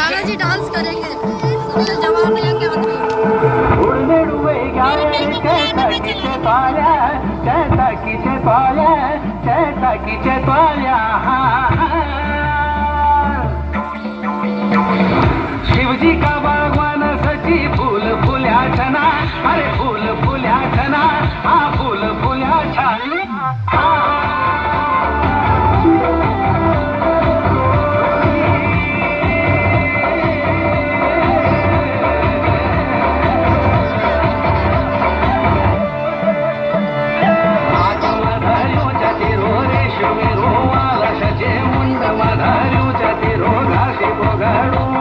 Dadaji dance करेंगे सबसे जवान लेके आते हैं शिवजी का बागवान सची फूल फुल्या छना अरे फूल फुल्या छना हा फूल फुल्या छना मुंड मधारू चतिरो घासी बोगाडू